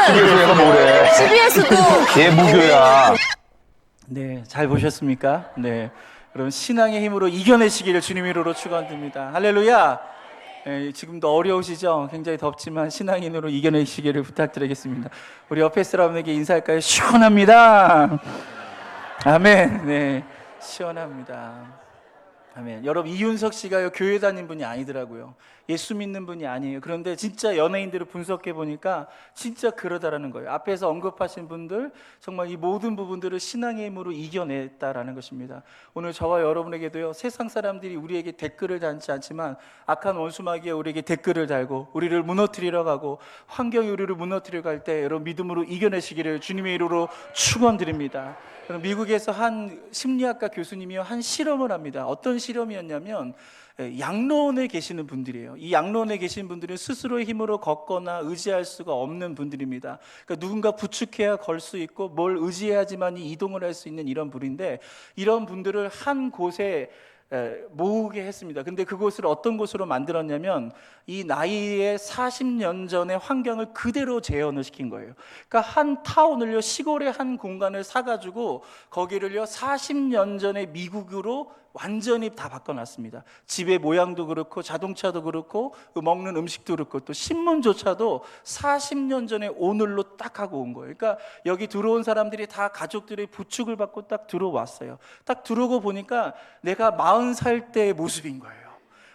CBS 얘가 뭐래? CBS도 얘 무교야. 네, 잘 보셨습니까? 네, 여러분 신앙의 힘으로 이겨내시기를 주님 이름으로 축원드립니다. 할렐루야. 네, 지금도 어려우시죠? 굉장히 덥지만 신앙의 힘으로 이겨내시기를 부탁드리겠습니다. 우리 옆에 사람에게 인사할까요? 시원합니다. 아멘. 네, 시원합니다. 아멘. 여러분, 이윤석 씨가요 교회 다닌 분이 아니더라고요. 예수 믿는 분이 아니에요. 그런데 진짜 연예인들을 분석해 보니까 진짜 그러다라는 거예요. 앞에서 언급하신 분들 정말 이 모든 부분들을 신앙의 힘으로 이겨냈다라는 것입니다. 오늘 저와 여러분에게도요, 세상 사람들이 우리에게 댓글을 달지 않지만 악한 원수마귀가 우리에게 댓글을 달고 우리를 무너뜨리러 가고 환경이 우리를 무너뜨리러 갈 때 여러분 믿음으로 이겨내시기를 주님의 이름으로 축원드립니다. 미국에서 한 심리학과 교수님이요 한 실험을 합니다. 어떤 실험이었냐면 양로원에 계시는 분들이에요. 이 양로원에 계신 분들은 스스로의 힘으로 걷거나 의지할 수가 없는 분들입니다. 그러니까 누군가 부축해야 걸 수 있고 뭘 의지해야지만 이동을 할 수 있는 이런 분인데, 이런 분들을 한 곳에 모으게 했습니다. 근데 그곳을 어떤 곳으로 만들었냐면 이 나이에 40년 전의 환경을 그대로 재현을 시킨 거예요. 그러니까 한 타운을요, 시골의 한 공간을 사가지고 거기를요 40년 전의 미국으로 완전히 다 바꿔놨습니다. 집의 모양도 그렇고 자동차도 그렇고 먹는 음식도 그렇고 또 신문조차도 40년 전에 오늘로 딱 하고 온 거예요. 그러니까 여기 들어온 사람들이 다 가족들의 부축을 받고 딱 들어왔어요. 딱 들어오고 보니까 내가 40살 때의 모습인 거예요.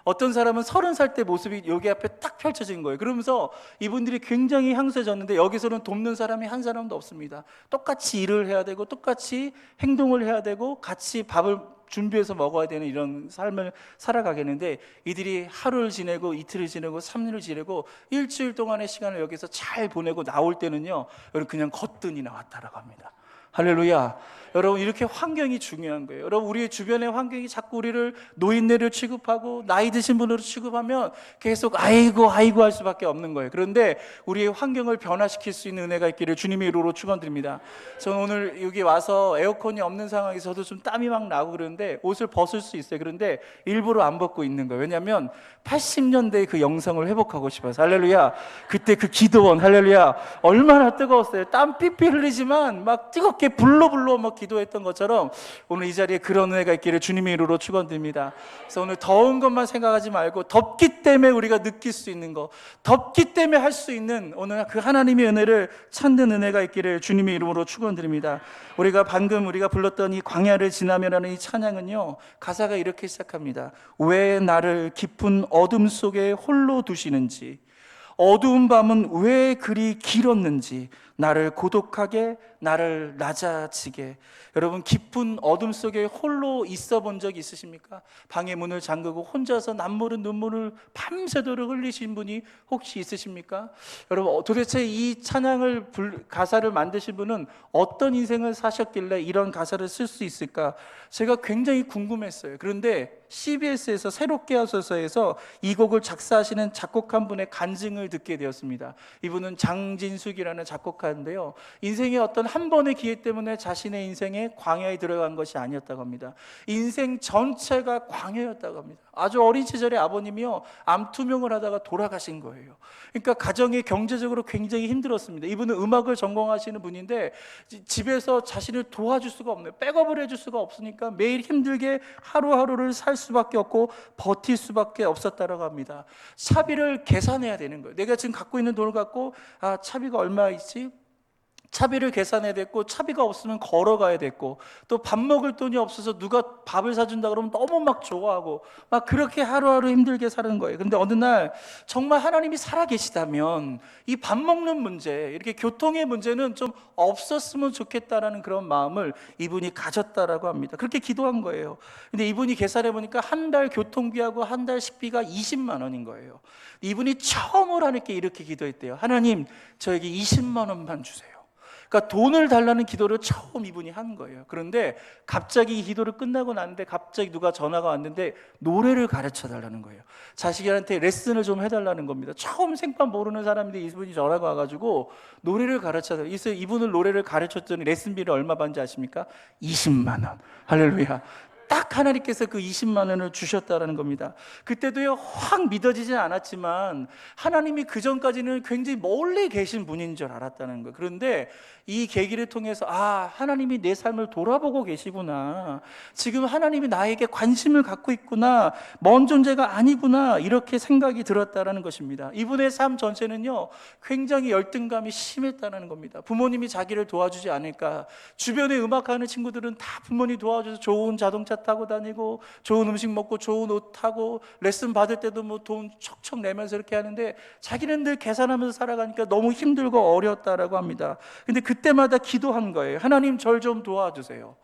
어떤 사람은 30살 때 모습이 여기 앞에 딱 펼쳐진 거예요. 그러면서 이분들이 굉장히 향수해졌는데 여기서는 돕는 사람이 한 사람도 없습니다. 똑같이 일을 해야 되고 똑같이 행동을 해야 되고 같이 밥을 준비해서 먹어야 되는 이런 삶을 살아가겠는데, 이들이 하루를 지내고 이틀을 지내고 3일을 지내고 일주일 동안의 시간을 여기서 잘 보내고 나올 때는요, 여러분 그냥 거뜬히 나왔다라고 합니다. 할렐루야. 여러분, 이렇게 환경이 중요한 거예요. 여러분, 우리의 주변의 환경이 자꾸 우리를 노인네를 취급하고 나이 드신 분으로 취급하면 계속 아이고 할 수밖에 없는 거예요. 그런데 우리의 환경을 변화시킬 수 있는 은혜가 있기를 주님의 이름으로 축원드립니다. 저는 오늘 여기 와서 에어컨이 없는 상황에서도 좀 땀이 막 나고 그러는데 옷을 벗을 수 있어요. 그런데 일부러 안 벗고 있는 거예요. 왜냐하면 80년대의 그 영성을 회복하고 싶어서. 할렐루야. 그때 그 기도원, 할렐루야, 얼마나 뜨거웠어요. 땀 삐삐 흘리지만 막 뜨겁게 불러 막 기도했던 것처럼 오늘 이 자리에 그런 은혜가 있기를 주님의 이름으로 축원드립니다. 그래서 오늘 더운 것만 생각하지 말고 덥기 때문에 우리가 느낄 수 있는 거, 덥기 때문에 할 수 있는 오늘 그 하나님의 은혜를 찾는 은혜가 있기를 주님의 이름으로 축원드립니다. 우리가 방금 우리가 불렀던 이 광야를 지나며라는 이 찬양은요, 가사가 이렇게 시작합니다. 왜 나를 깊은 어둠 속에 홀로 두시는지, 어두운 밤은 왜 그리 길었는지, 나를 고독하게 나를 낮아지게. 여러분, 깊은 어둠 속에 홀로 있어 본 적 있으십니까? 방의 문을 잠그고 혼자서 남모른 눈물을 밤새도록 흘리신 분이 혹시 있으십니까? 여러분, 도대체 이 찬양을 가사를 만드신 분은 어떤 인생을 사셨길래 이런 가사를 쓸 수 있을까? 제가 굉장히 궁금했어요. 그런데 CBS에서 새롭게 하소서에서 이 곡을 작사하시는 작곡한 분의 간증을 듣게 되었습니다. 이분은 장진숙이라는 작곡가인데요, 인생의 어떤 한 번의 기회 때문에 자신의 인생에 광야에 들어간 것이 아니었다고 합니다. 인생 전체가 광야였다고 합니다. 아주 어린 시절에 아버님이요 암투명을 하다가 돌아가신 거예요. 그러니까 가정이 경제적으로 굉장히 힘들었습니다. 이분은 음악을 전공하시는 분인데 집에서 자신을 도와줄 수가 없네요. 백업을 해줄 수가 없으니까 매일 힘들게 하루하루를 살 수밖에 없고 버틸 수밖에 없었다고 합니다. 차비를 계산해야 되는 거예요. 내가 지금 갖고 있는 돈을 갖고 차비가 얼마 있지? 차비를 계산해야 됐고, 차비가 없으면 걸어가야 됐고, 또 밥 먹을 돈이 없어서 누가 밥을 사준다 그러면 너무 막 좋아하고 막 그렇게 하루하루 힘들게 사는 거예요. 근데 어느 날 정말 하나님이 살아계시다면 이 밥 먹는 문제, 이렇게 교통의 문제는 좀 없었으면 좋겠다라는 그런 마음을 이분이 가졌다라고 합니다. 그렇게 기도한 거예요. 근데 이분이 계산해 보니까 한 달 교통비하고 한 달 식비가 20만 원인 거예요. 이분이 처음으로 하나님께 이렇게 기도했대요. 하나님, 저에게 20만 원만 주세요. 그러니까 돈을 달라는 기도를 처음 이분이 한 거예요. 그런데 갑자기 이 기도를 끝나고 났는데 갑자기 누가 전화가 왔는데 노래를 가르쳐 달라는 거예요. 자식한테 레슨을 좀 해달라는 겁니다. 처음 생판 모르는 사람인데 이분이 전화가 와가지고 노래를 가르쳐 달라고. 이분을 노래를 가르쳤더니 레슨비를 얼마 받는지 아십니까? 20만 원. 할렐루야. 딱 하나님께서 그 20만 원을 주셨다라는 겁니다. 그때도요 확 믿어지진 않았지만 하나님이 그 전까지는 굉장히 멀리 계신 분인 줄 알았다는 거예요. 그런데 이 계기를 통해서 하나님이 내 삶을 돌아보고 계시구나, 지금 하나님이 나에게 관심을 갖고 있구나, 먼 존재가 아니구나, 이렇게 생각이 들었다라는 것입니다. 이분의 삶 전체는요 굉장히 열등감이 심했다는 겁니다. 부모님이 자기를 도와주지 않을까. 주변에 음악하는 친구들은 다 부모님 도와줘서 좋은 자동차 타고 다니고 좋은 음식 먹고 좋은 옷 타고 레슨 받을 때도 뭐 돈 척척 내면서 이렇게 하는데 자기는 늘 계산하면서 살아가니까 너무 힘들고 어렵다라고 합니다. 근데 그때마다 기도한 거예요. 하나님 절 좀 도와주세요.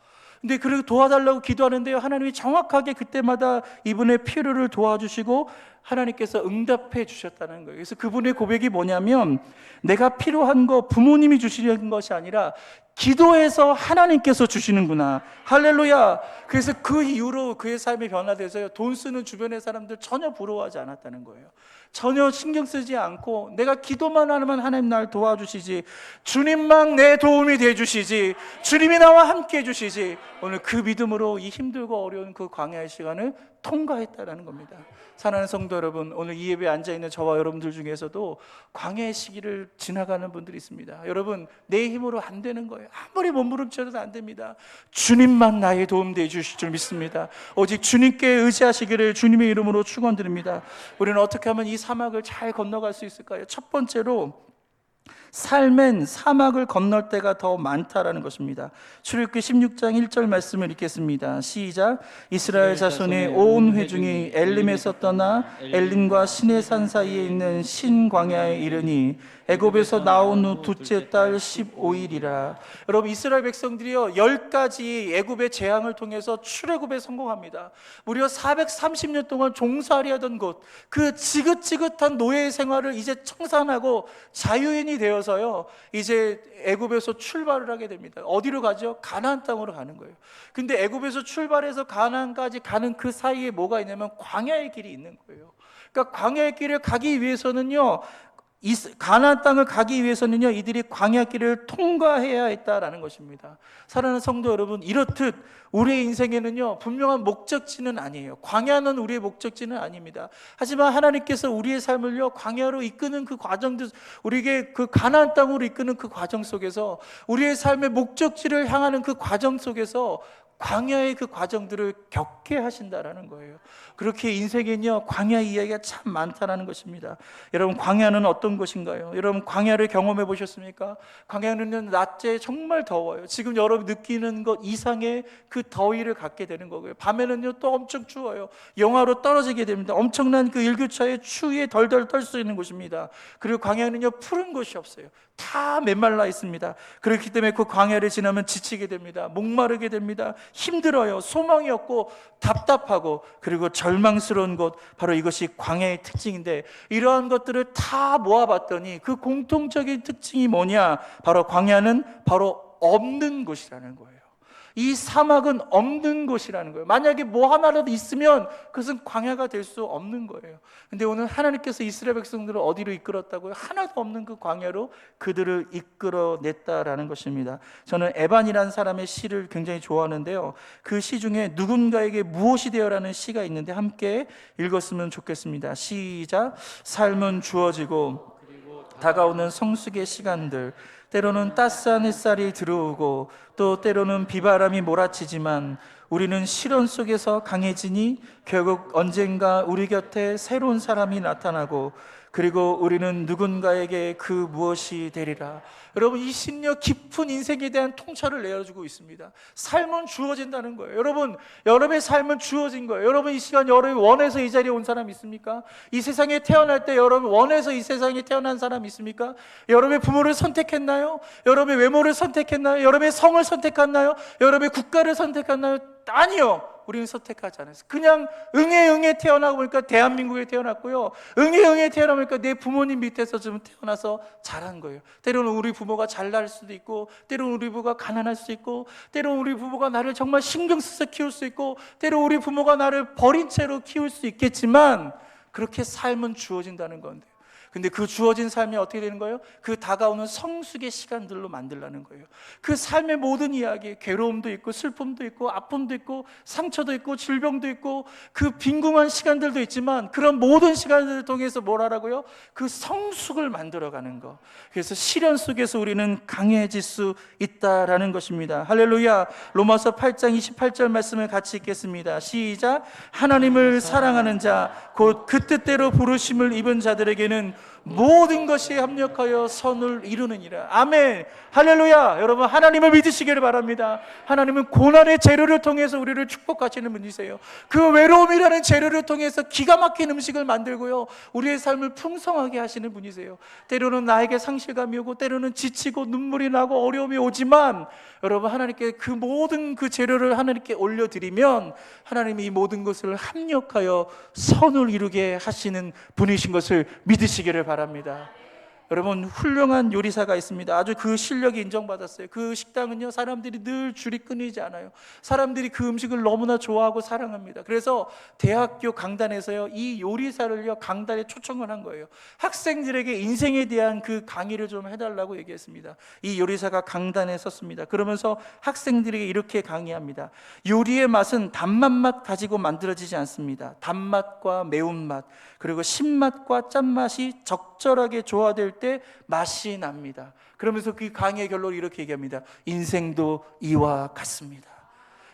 근데 그리고 도와달라고 기도하는데요 하나님이 정확하게 그때마다 이분의 필요를 도와주시고 하나님께서 응답해 주셨다는 거예요. 그래서 그분의 고백이 뭐냐면, 내가 필요한 거 부모님이 주시는 것이 아니라 기도해서 하나님께서 주시는구나. 할렐루야. 그래서 그 이후로 그의 삶이 변화돼서요 돈 쓰는 주변의 사람들 전혀 부러워하지 않았다는 거예요. 전혀 신경 쓰지 않고 내가 기도만 하면 하나님 날 도와주시지, 주님만 내 도움이 돼주시지, 주님이 나와 함께 해주시지, 오늘 그 믿음으로 이 힘들고 어려운 그 광야의 시간을 통과했다라는 겁니다. 사랑하는 성도 여러분, 오늘 이 예배에 앉아있는 저와 여러분들 중에서도 광야의 시기를 지나가는 분들이 있습니다. 여러분, 내 힘으로 안 되는 거예요. 아무리 몸부림쳐도 안 됩니다. 주님만 나의 도움 되어 주실 줄 믿습니다. 오직 주님께 의지하시기를 주님의 이름으로 축원드립니다. 우리는 어떻게 하면 이 사막을 잘 건너갈 수 있을까요? 첫 번째로, 삶엔 사막을 건널 때가 더 많다라는 것입니다. 출애굽기 16장 1절 말씀을 읽겠습니다. 시작. 이스라엘 자손의 온 회중이 엘림에서 떠나 엘림과 시내산 사이에 있는 신광야에 이르니 애굽에서 나온 후 둘째 달 15일이라. 여러분, 이스라엘 백성들이요 10가지 애굽의 재앙을 통해서 출애굽에 성공합니다. 무려 430년 동안 종살이 하던 곳, 그 지긋지긋한 노예 생활을 이제 청산하고 자유인이 되어서요 이제 애굽에서 출발을 하게 됩니다. 어디로 가죠? 가나안 땅으로 가는 거예요. 근데 애굽에서 출발해서 가나안까지 가는 그 사이에 뭐가 있냐면 광야의 길이 있는 거예요. 그러니까 광야의 길을 가기 위해서는요, 가나안 땅을 가기 위해서는요 이들이 광야길을 통과해야 했다라는 것입니다. 사랑하는 성도 여러분, 이렇듯 우리의 인생에는요 분명한 목적지는 아니에요. 광야는 우리의 목적지는 아닙니다. 하지만 하나님께서 우리의 삶을요 광야로 이끄는 그 과정들, 우리에게 그 가나안 땅으로 이끄는 그 과정 속에서, 우리의 삶의 목적지를 향하는 그 과정 속에서 광야의 그 과정들을 겪게 하신다라는 거예요. 그렇게 인생에는요 광야 이야기가 참 많다라는 것입니다. 여러분, 광야는 어떤 것인가요? 여러분, 광야를 경험해 보셨습니까? 광야는 낮에 정말 더워요. 지금 여러분 느끼는 것 이상의 그 더위를 갖게 되는 거고요. 밤에는요 또 엄청 추워요. 영하로 떨어지게 됩니다. 엄청난 그 일교차의 추위에 덜덜 떨 수 있는 곳입니다. 그리고 광야는요 푸른 곳이 없어요. 다 메말라 있습니다. 그렇기 때문에 그 광야를 지나면 지치게 됩니다. 목마르게 됩니다. 힘들어요. 소망이 없고 답답하고, 그리고 절망스러운 것, 바로 이것이 광야의 특징인데, 이러한 것들을 다 모아봤더니 그 공통적인 특징이 뭐냐? 바로 광야는 바로 없는 곳이라는 거예요. 이 사막은 없는 곳이라는 거예요. 만약에 뭐 하나라도 있으면 그것은 광야가 될 수 없는 거예요. 근데 오늘 하나님께서 이스라엘 백성들을 어디로 이끌었다고요? 하나도 없는 그 광야로 그들을 이끌어냈다라는 것입니다. 저는 에반이라는 사람의 시를 굉장히 좋아하는데요, 그 시 중에 누군가에게 무엇이 되어라는 시가 있는데 함께 읽었으면 좋겠습니다. 시작. 삶은 주어지고 다가오는 성숙의 시간들, 때로는 따스한 햇살이 들어오고 또 때로는 비바람이 몰아치지만 우리는 시련 속에서 강해지니 결국 언젠가 우리 곁에 새로운 사람이 나타나고, 그리고 우리는 누군가에게 그 무엇이 되리라. 여러분, 이 시는요 깊은 인생에 대한 통찰을 내어주고 있습니다. 삶은 주어진다는 거예요. 여러분, 여러분의 삶은 주어진 거예요. 여러분, 이 시간 여러분이 원해서 이 자리에 온 사람 있습니까? 이 세상에 태어날 때 여러분 원해서 이 세상에 태어난 사람 있습니까? 여러분의 부모를 선택했나요? 여러분의 외모를 선택했나요? 여러분의 성을 선택했나요? 여러분의 국가를 선택했나요? 아니요. 우리는 선택하지 않았어요. 그냥 응애 태어나고 보니까 대한민국에 태어났고요, 응애 태어나보니까 내 부모님 밑에서 좀 태어나서 자란 거예요. 때로는 우리 부모가 잘날 수도 있고, 때로는 우리 부모가 가난할 수도 있고, 때로는 우리 부모가 나를 정말 신경 써서 키울 수 있고, 때로는 우리 부모가 나를 버린 채로 키울 수 있겠지만, 그렇게 삶은 주어진다는 건데, 근데 그 주어진 삶이 어떻게 되는 거예요? 그 다가오는 성숙의 시간들로 만들라는 거예요. 그 삶의 모든 이야기, 괴로움도 있고 슬픔도 있고 아픔도 있고 상처도 있고 질병도 있고 그 빈궁한 시간들도 있지만 그런 모든 시간들을 통해서 뭘 하라고요? 그 성숙을 만들어가는 거. 그래서 시련 속에서 우리는 강해질 수 있다라는 것입니다. 할렐루야. 로마서 8장 28절 말씀을 같이 읽겠습니다. 시작. 하나님을 사랑하는 자 곧 그 뜻대로 부르심을 입은 자들에게는 모든 것이 합력하여 선을 이루느니라. 아멘. 할렐루야. 여러분, 하나님을 믿으시기를 바랍니다. 하나님은 고난의 재료를 통해서 우리를 축복하시는 분이세요. 그 외로움이라는 재료를 통해서 기가 막힌 음식을 만들고요, 우리의 삶을 풍성하게 하시는 분이세요. 때로는 나에게 상실감이 오고 때로는 지치고 눈물이 나고 어려움이 오지만 여러분, 하나님께 그 모든 그 재료를 하나님께 올려드리면 하나님이 이 모든 것을 합력하여 선을 이루게 하시는 분이신 것을 믿으시기를 바랍니다. 여러분, 훌륭한 요리사가 있습니다. 아주 그 실력이 인정받았어요. 그 식당은요, 사람들이 늘 줄이 끊이지 않아요. 사람들이 그 음식을 너무나 좋아하고 사랑합니다. 그래서 대학교 강단에서요, 이 요리사를요 강단에 초청을 한 거예요. 학생들에게 인생에 대한 그 강의를 좀 해달라고 얘기했습니다. 이 요리사가 강단에 섰습니다. 그러면서 학생들에게 이렇게 강의합니다. 요리의 맛은 단맛 가지고 만들어지지 않습니다. 단맛과 매운맛 그리고 신맛과 짠맛이 적절하게 조화될 때 맛이 납니다. 그러면서 그 강의의 결론을 이렇게 얘기합니다. 인생도 이와 같습니다.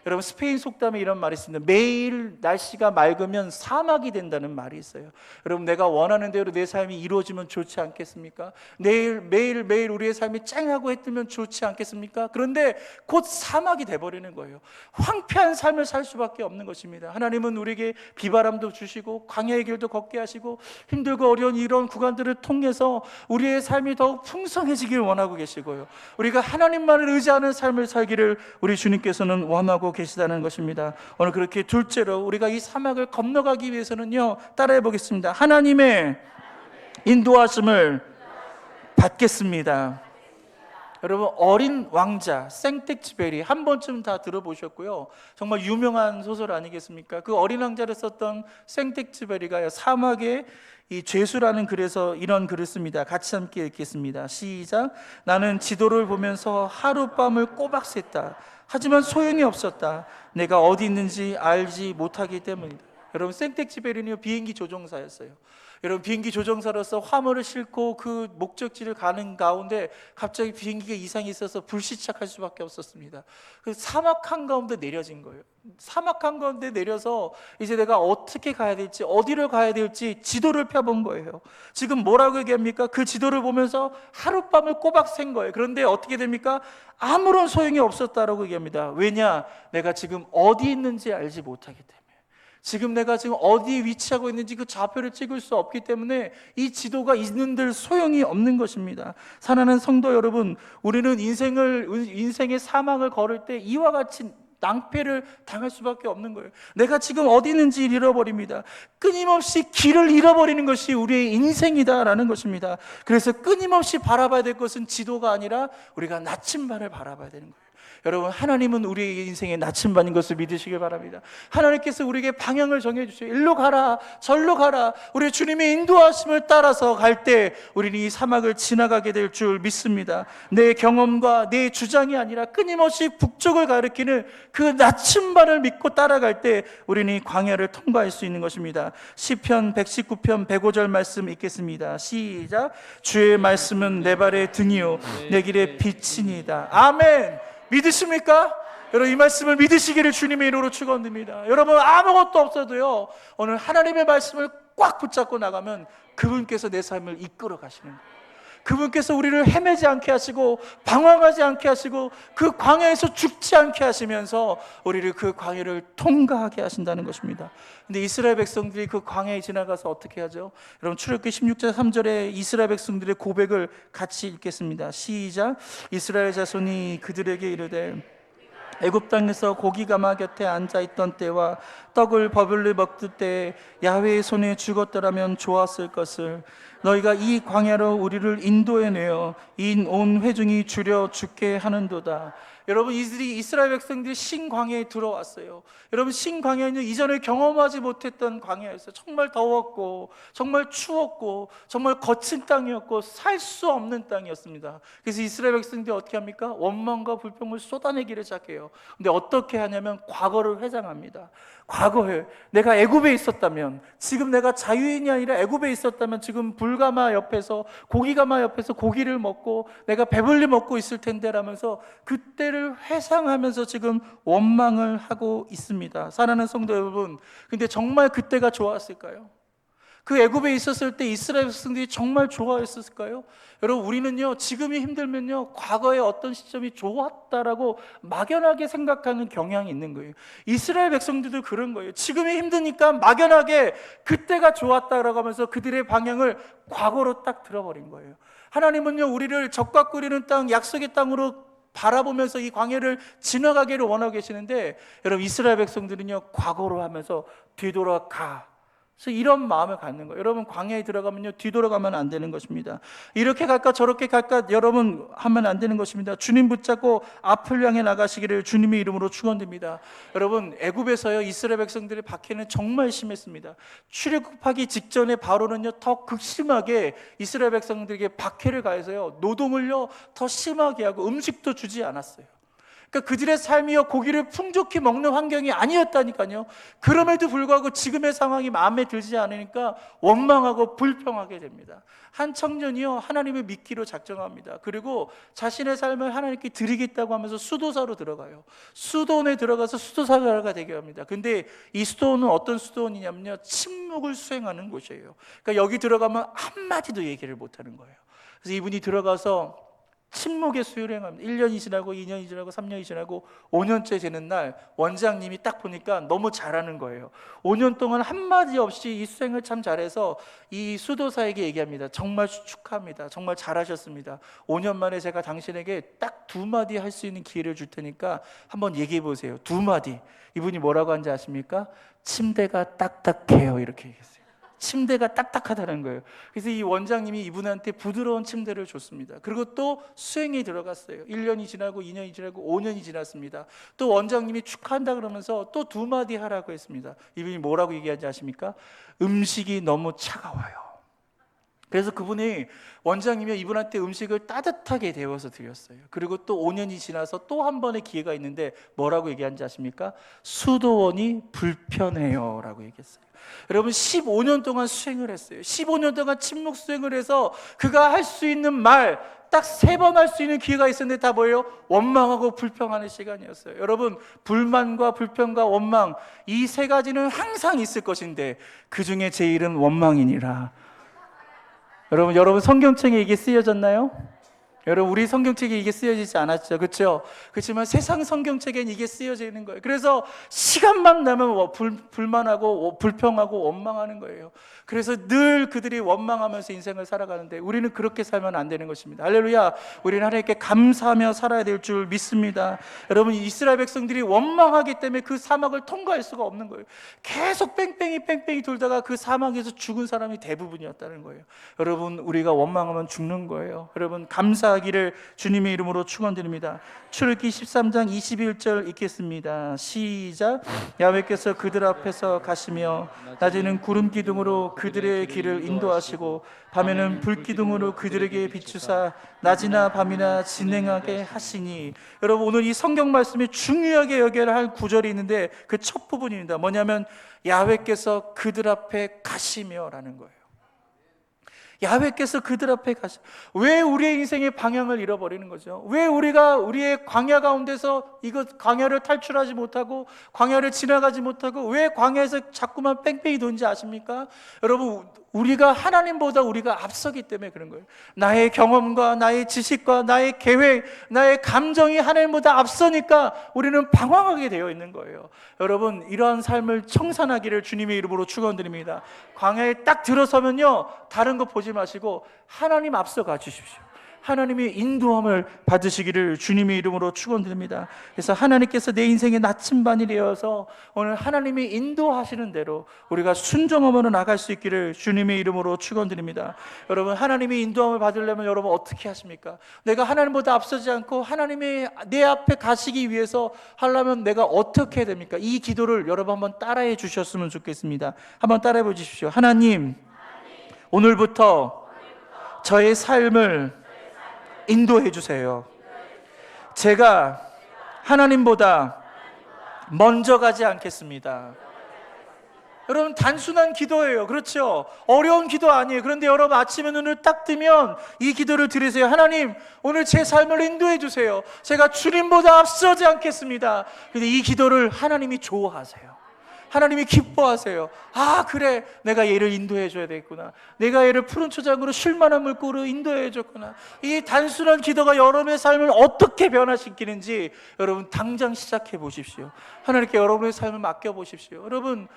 여러분, 스페인 속담에 이런 말이 있습니다. 매일 날씨가 맑으면 사막이 된다는 말이 있어요. 여러분, 내가 원하는 대로 내 삶이 이루어지면 좋지 않겠습니까? 매일 우리의 삶이 쨍하고 해뜨면 좋지 않겠습니까? 그런데 곧 사막이 돼버리는 거예요. 황폐한 삶을 살 수밖에 없는 것입니다. 하나님은 우리에게 비바람도 주시고 광야의 길도 걷게 하시고 힘들고 어려운 이런 구간들을 통해서 우리의 삶이 더욱 풍성해지길 원하고 계시고요, 우리가 하나님만을 의지하는 삶을 살기를 우리 주님께서는 원하고 계시다는 것입니다. 오늘 그렇게 둘째로 우리가 이 사막을 건너가기 위해서는요, 따라해 보겠습니다. 하나님의 인도하심을 받겠습니다. 여러분, 어린 왕자 생텍쥐페리 한 번쯤 다 들어보셨고요, 정말 유명한 소설 아니겠습니까? 그 어린 왕자를 썼던 생텍쥐페리가 사막의 이 죄수라는 글에서 이런 글을 씁니다. 같이 함께 읽겠습니다. 시작. 나는 지도를 보면서 하룻밤을 꼬박 샜다. 하지만 소용이 없었다. 내가 어디 있는지 알지 못하기 때문이다. 여러분, 생텍쥐페리는 비행기 조종사였어요. 여러분, 비행기 조종사로서 화물을 싣고 그 목적지를 가는 가운데 갑자기 비행기가 이상이 있어서 불시착할 수밖에 없었습니다. 그 사막 한가운데 내려진 거예요. 사막 한가운데 내려서 이제 내가 어떻게 가야 될지, 어디를 가야 될지 지도를 펴본 거예요. 지금 뭐라고 얘기합니까? 그 지도를 보면서 하룻밤을 꼬박 샌 거예요. 그런데 어떻게 됩니까? 아무런 소용이 없었다라고 얘기합니다. 왜냐? 내가 지금 어디 있는지 알지 못하기 때문에. 지금 내가 지금 어디에 위치하고 있는지 그 좌표를 찍을 수 없기 때문에 이 지도가 있는들 소용이 없는 것입니다. 사랑하는 성도 여러분, 우리는 인생의 사막을 걸을 때 이와 같이 낭패를 당할 수밖에 없는 거예요. 내가 지금 어디 있는지 잃어버립니다. 끊임없이 길을 잃어버리는 것이 우리의 인생이다라는 것입니다. 그래서 끊임없이 바라봐야 될 것은 지도가 아니라 우리가 나침반을 바라봐야 되는 거예요. 여러분, 하나님은 우리의 인생의 나침반인 것을 믿으시길 바랍니다. 하나님께서 우리에게 방향을 정해주세요. 일로 가라, 절로 가라. 우리 주님의 인도하심을 따라서 갈 때 우리는 이 사막을 지나가게 될 줄 믿습니다. 내 경험과 내 주장이 아니라 끊임없이 북쪽을 가리키는 그 나침반을 믿고 따라갈 때 우리는 이 광야를 통과할 수 있는 것입니다. 시편 119편 105절 말씀 읽겠습니다. 시작. 주의 말씀은 내 발의 등이요 내 길의 빛이니이다. 아멘. 믿으십니까? 여러분, 이 말씀을 믿으시기를 주님의 이름으로 축원드립니다. 여러분, 아무것도 없어도요, 오늘 하나님의 말씀을 꽉 붙잡고 나가면 그분께서 내 삶을 이끌어 가시는 거예요. 그분께서 우리를 헤매지 않게 하시고 방황하지 않게 하시고 그 광야에서 죽지 않게 하시면서 우리를 그 광야를 통과하게 하신다는 것입니다. 근데 이스라엘 백성들이 그 광야에 지나가서 어떻게 하죠? 여러분, 출애굽기 16장 3절에 이스라엘 백성들의 고백을 같이 읽겠습니다. 시작. 이스라엘 자손이 그들에게 이르되 애굽 땅에서 고기 가마 곁에 앉아있던 때와 떡을 버블리 먹을 때 야훼의 손에 죽었더라면 좋았을 것을 너희가 이 광야로 우리를 인도해내어 인 온 회중이 줄여 죽게 하는도다. 여러분, 이스라엘 백성들이 신광야에 들어왔어요. 여러분, 신광야는 이전에 경험하지 못했던 광야였어요. 정말 더웠고 정말 추웠고 정말 거친 땅이었고 살 수 없는 땅이었습니다. 그래서 이스라엘 백성들이 어떻게 합니까? 원망과 불평을 쏟아내기를 시작해요. 근데 어떻게 하냐면 과거를 회상합니다. 과거에 내가 애굽에 있었다면, 지금 내가 자유인이 아니라 애굽에 있었다면 지금 불가마 옆에서, 고기가마 옆에서 고기를 먹고 내가 배불리 먹고 있을 텐데 라면서 그때를 회상하면서 지금 원망을 하고 있습니다. 사랑하는 성도 여러분, 근데 정말 그때가 좋았을까요? 그 애굽에 있었을 때 이스라엘 백성들이 정말 좋아했을까요? 여러분, 우리는요, 지금이 힘들면요, 과거의 어떤 시점이 좋았다라고 막연하게 생각하는 경향이 있는 거예요. 이스라엘 백성들도 그런 거예요. 지금이 힘드니까 막연하게 그때가 좋았다라고 하면서 그들의 방향을 과거로 딱 들어버린 거예요. 하나님은요, 우리를 적과 꿀이는 땅, 약속의 땅으로 바라보면서 이 광야를 지나가기를 원하고 계시는데, 여러분, 이스라엘 백성들은요, 과거로 하면서 뒤돌아가. 그래서 이런 마음을 갖는 거예요. 여러분, 광야에 들어가면요, 뒤돌아가면 안 되는 것입니다. 이렇게 갈까 저렇게 갈까 여러분 하면 안 되는 것입니다. 주님 붙잡고 앞을 향해 나가시기를 주님의 이름으로 축원드립니다. 여러분, 애굽에서요, 이스라엘 백성들의 박해는 정말 심했습니다. 출애굽하기 직전에 바로는요, 더 극심하게 이스라엘 백성들에게 박해를 가해서요, 노동을요 더 심하게 하고 음식도 주지 않았어요. 그러니까 그들의 삶이요, 고기를 풍족히 먹는 환경이 아니었다니까요. 그럼에도 불구하고 지금의 상황이 마음에 들지 않으니까 원망하고 불평하게 됩니다. 한 청년이요, 하나님을 믿기로 작정합니다. 그리고 자신의 삶을 하나님께 드리겠다고 하면서 수도사로 들어가요. 수도원에 들어가서 수도사가 되게 합니다. 근데 이 수도원은 어떤 수도원이냐면요, 침묵을 수행하는 곳이에요. 그러니까 여기 들어가면 한마디도 얘기를 못하는 거예요. 그래서 이분이 들어가서 침묵의 수행합니다. 1년이 지나고 2년이 지나고 3년이 지나고 5년째 되는 날, 원장님이 딱 보니까 너무 잘하는 거예요. 5년 동안 한마디 없이 이 수행을 참 잘해서 이 수도사에게 얘기합니다. 정말 축하합니다. 정말 잘하셨습니다. 5년 만에 제가 당신에게 딱 2마디 할 수 있는 기회를 줄 테니까 한번 얘기해 보세요. 2마디. 이분이 뭐라고 하는지 아십니까? 침대가 딱딱해요, 이렇게 얘기했어요. 침대가 딱딱하다는 거예요. 그래서 이 원장님이 이분한테 부드러운 침대를 줬습니다. 그리고 또 수행에 들어갔어요. 1년이 지나고 2년이 지나고 5년이 지났습니다. 또 원장님이 축하한다 그러면서 또 2마디 하라고 했습니다. 이분이 뭐라고 얘기하는지 아십니까? 음식이 너무 차가워요. 그래서 그분이, 원장님이 이분한테 음식을 따뜻하게 데워서 드렸어요. 그리고 또 5년이 지나서 또 한 번의 기회가 있는데 뭐라고 얘기하는지 아십니까? 수도원이 불편해요 라고 얘기했어요. 여러분, 15년 동안 수행을 했어요. 15년 동안 침묵 수행을 해서 그가 할 수 있는 말 딱 3번 할 수 있는 기회가 있었는데 다 뭐예요? 원망하고 불평하는 시간이었어요. 여러분, 불만과 불평과 원망, 이 3가지는 항상 있을 것인데 그 중에 제일은 원망이니라. 여러분 성경책에 이게 쓰여졌나요? 여러분, 우리 성경책에 이게 쓰여지지 않았죠, 그렇죠? 그렇지만 세상 성경책엔 이게 쓰여져 있는 거예요. 그래서 시간만 나면 불만하고 불평하고 원망하는 거예요. 그래서 늘 그들이 원망하면서 인생을 살아가는데 우리는 그렇게 살면 안 되는 것입니다. 할렐루야. 우리는 하나님께 감사하며 살아야 될 줄 믿습니다. 여러분, 이스라엘 백성들이 원망하기 때문에 그 사막을 통과할 수가 없는 거예요. 계속 뺑뺑이 돌다가 그 사막에서 죽은 사람이 대부분이었다는 거예요. 여러분, 우리가 원망하면 죽는 거예요. 여러분, 감사하기를 주님의 이름으로 축원드립니다. 출애굽기 13장 21절 읽겠습니다. 시작. 야훼께서 그들 앞에서 가시며 낮에는 구름 기둥으로 그들의 길을 인도하시고 밤에는 불 기둥으로 그들에게 비추사 낮이나 밤이나 진행하게 하시니. 여러분, 오늘 이 성경 말씀이 중요하게 여겨야 할 구절이 있는데 그 첫 부분입니다. 뭐냐면 야훼께서 그들 앞에 가시며라는 거예요. 야훼께서 그들 앞에 가시. 왜 우리의 인생의 방향을 잃어버리는 거죠? 왜 우리가 우리의 광야 가운데서 이것 광야를 탈출하지 못하고 광야를 지나가지 못하고 왜 광야에서 자꾸만 뺑뺑이 도는지 아십니까? 여러분, 우리가 하나님보다 우리가 앞서기 때문에 그런 거예요. 나의 경험과 나의 지식과 나의 계획, 나의 감정이 하나님보다 앞서니까 우리는 방황하게 되어 있는 거예요. 여러분, 이러한 삶을 청산하기를 주님의 이름으로 축원드립니다. 광야에 딱 들어서면요, 다른 거 보지 마시고 하나님 앞서 가 주십시오. 하나님의 인도함을 받으시기를 주님의 이름으로 축원드립니다. 그래서 하나님께서 내 인생의 나침반이 되어서 오늘 하나님이 인도하시는 대로 우리가 순종함으로 나갈 수 있기를 주님의 이름으로 축원드립니다. 여러분, 하나님의 인도함을 받으려면 여러분 어떻게 하십니까? 내가 하나님보다 앞서지 않고 하나님의 내 앞에 가시기 위해서 하려면 내가 어떻게 해야 됩니까? 이 기도를 여러분 한번 따라해 주셨으면 좋겠습니다. 한번 따라해 보십시오. 하나님, 오늘부터 저의 삶을 인도해 주세요. 제가 하나님보다 먼저 가지 않겠습니다. 여러분, 단순한 기도예요. 그렇죠? 어려운 기도 아니에요. 그런데 여러분, 아침에 눈을 딱 뜨면 이 기도를 드리세요. 하나님, 오늘 제 삶을 인도해 주세요. 제가 주님보다 앞서지 않겠습니다. 근데 이 기도를 하나님이 좋아하세요. 하나님이 기뻐하세요. 아, 그래, 내가 얘를 인도해 줘야 되겠구나. 내가 얘를 푸른 초장으로 쉴만한 물고로 인도해 줬구나. 이 단순한 기도가 여러분의 삶을 어떻게 변화시키는지 여러분 당장 시작해 보십시오. 하나님께 여러분의 삶을 맡겨 보십시오. 여러분,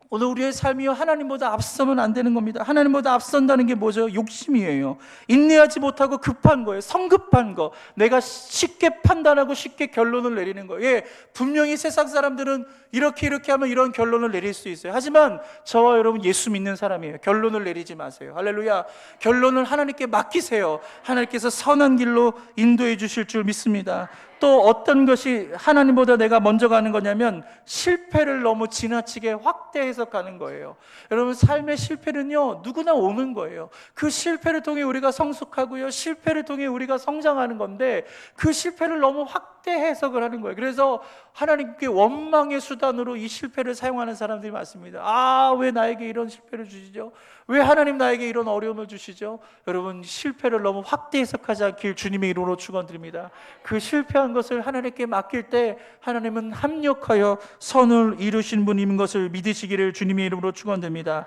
오늘 우리의 삶이요, 하나님보다 앞서면 안 되는 겁니다. 하나님보다 앞선다는 게 뭐죠? 욕심이에요. 인내하지 못하고 급한 거예요. 성급한 거. 내가 쉽게 판단하고 쉽게 결론을 내리는 거예요. 예, 분명히 세상 사람들은 이렇게 하면 이런 결론을 내릴 수 있어요. 하지만 저와 여러분 예수 믿는 사람이에요. 결론을 내리지 마세요. 할렐루야. 결론을 하나님께 맡기세요. 하나님께서 선한 길로 인도해 주실 줄 믿습니다. 또 어떤 것이 하나님보다 내가 먼저 가는 거냐면 실패를 너무 지나치게 확대 해석하는 거예요. 여러분, 삶의 실패는요, 누구나 오는 거예요. 그 실패를 통해 우리가 성숙하고요, 실패를 통해 우리가 성장하는 건데 그 실패를 너무 확대 해석을 하는 거예요. 그래서 하나님께 원망의 수단으로 이 실패를 사용하는 사람들이 많습니다. 아, 왜 나에게 이런 실패를 주시죠? 왜 하나님 나에게 이런 어려움을 주시죠? 여러분, 실패를 너무 확대 해석하지 않길 주님의 이름으로 축원드립니다. 그 실패한 것을 하나님께 맡길 때 하나님은 합력하여 선을 이루신 분인 것을 믿으시기를 주님의 이름으로 축원드립니다.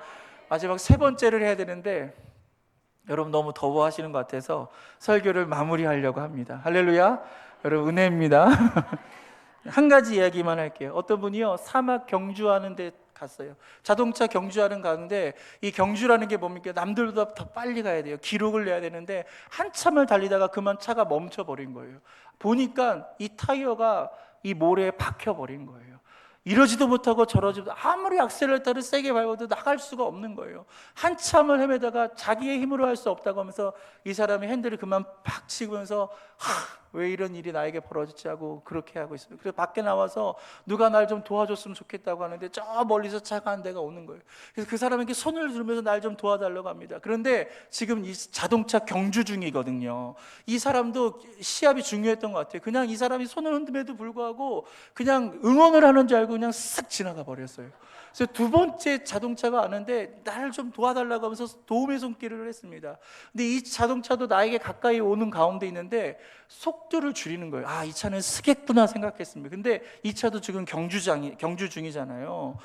마지막 세 번째를 해야 되는데 여러분 너무 더워하시는 것 같아서 설교를 마무리하려고 합니다. 할렐루야. 여러분, 은혜입니다. 한 가지 이야기만 할게요. 어떤 분이요, 사막 경주하는 데 갔어요. 자동차 경주하는 가는데 이 경주라는 게 뭡니까? 남들보다 더 빨리 가야 돼요. 기록을 내야 되는데 한참을 달리다가 그만 차가 멈춰버린 거예요. 보니까 이 타이어가 이 모래에 박혀버린 거예요. 이러지도 못하고 저러지도 못하고 아무리 악셀레터를 세게 밟아도 나갈 수가 없는 거예요. 한참을 헤매다가 자기의 힘으로 할 수 없다고 하면서 이 사람이 핸들을 그만 팍 치면서 왜 이런 일이 나에게 벌어졌지 하고 그렇게 하고 있어요. 그래서 밖에 나와서 누가 날 좀 도와줬으면 좋겠다고 하는데 저 멀리서 차가 한 대가 오는 거예요. 그래서 그 사람에게 손을 들면서 날 좀 도와달라고 합니다. 그런데 지금 이 자동차 경주 중이거든요. 이 사람도 시합이 중요했던 것 같아요. 그냥 이 사람이 손을 흔듦에도 불구하고 그냥 응원을 하는 줄 알고 그냥 쓱 지나가 버렸어요. 그래서 두 번째 자동차가 왔는데 나를 좀 도와달라고 하면서 도움의 손길을 했습니다. 근데 이 자동차도 나에게 가까이 오는 가운데 있는데 속도를 줄이는 거예요. 아, 이 차는 쓰겠구나 생각했습니다. 근데 이 차도 지금 경주 중이잖아요.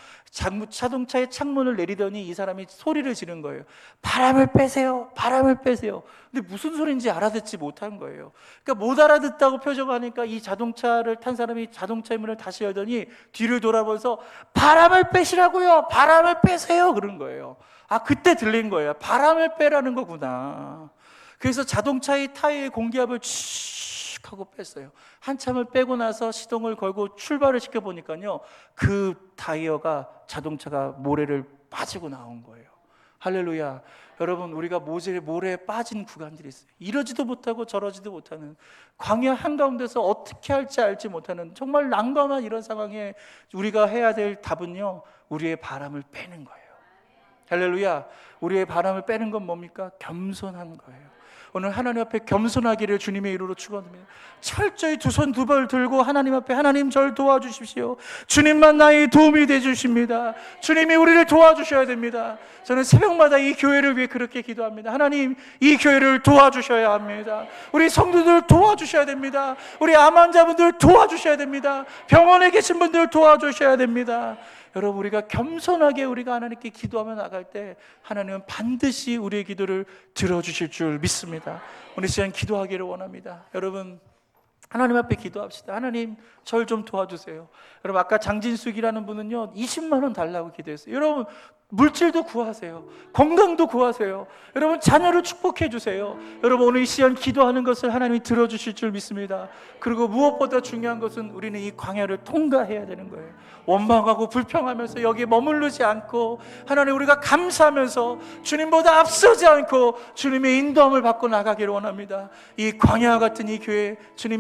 자동차의 창문을 내리더니 이 사람이 소리를 지른 거예요. 바람을 빼세요. 바람을 빼세요. 근데 무슨 소리인지 알아듣지 못한 거예요. 그러니까 못 알아듣다고 표정하니까 이 자동차를 탄 사람이 자동차의 문을 다시 열더니 뒤를 돌아보면서 바람을 빼시라고요. 바람을 빼세요. 그런 거예요. 아, 그때 들린 거예요. 바람을 빼라는 거구나. 그래서 자동차의 타이어의 공기압을 칙 하고 뺐어요. 한참을 빼고 나서 시동을 걸고 출발을 시켜보니까요, 그 타이어가 자동차가 모래를 빠지고 나온 거예요. 할렐루야. 여러분, 우리가 모래에 빠진 구간들이 있어요. 이러지도 못하고 저러지도 못하는 광야 한가운데서 어떻게 할지 알지 못하는 정말 난감한 이런 상황에 우리가 해야 될 답은요, 우리의 바람을 빼는 거예요. 할렐루야. 우리의 바람을 빼는 건 뭡니까? 겸손한 거예요. 오늘 하나님 앞에 겸손하기를 주님의 이름으로 축원합니다. 철저히 두 손 두 발 들고 하나님 앞에, 하나님 저를 도와주십시오. 주님만 나의 도움이 되주십니다. 주님이 우리를 도와주셔야 됩니다. 저는 새벽마다 이 교회를 위해 그렇게 기도합니다. 하나님, 이 교회를 도와주셔야 합니다. 우리 성도들 도와주셔야 됩니다. 우리 암 환자분들 도와주셔야 됩니다. 병원에 계신 분들 도와주셔야 됩니다. 여러분, 우리가 겸손하게 우리가 하나님께 기도하며 나갈 때 하나님은 반드시 우리의 기도를 들어주실 줄 믿습니다. 오늘 시간 기도하기를 원합니다. 여러분, 하나님 앞에 기도합시다. 하나님, 저를 좀 도와주세요. 여러분, 아까 장진숙이라는 분은요 20만 원 달라고 기도했어요. 여러분, 물질도 구하세요. 건강도 구하세요. 여러분, 자녀를 축복해 주세요. 여러분, 오늘 이 시간 기도하는 것을 하나님이 들어주실 줄 믿습니다. 그리고 무엇보다 중요한 것은 우리는 이 광야를 통과해야 되는 거예요. 원망하고 불평하면서 여기에 머무르지 않고, 하나님, 우리가 감사하면서 주님보다 앞서지 않고 주님의 인도함을 받고 나가기를 원합니다. 이 광야 같은 이 교회, 주님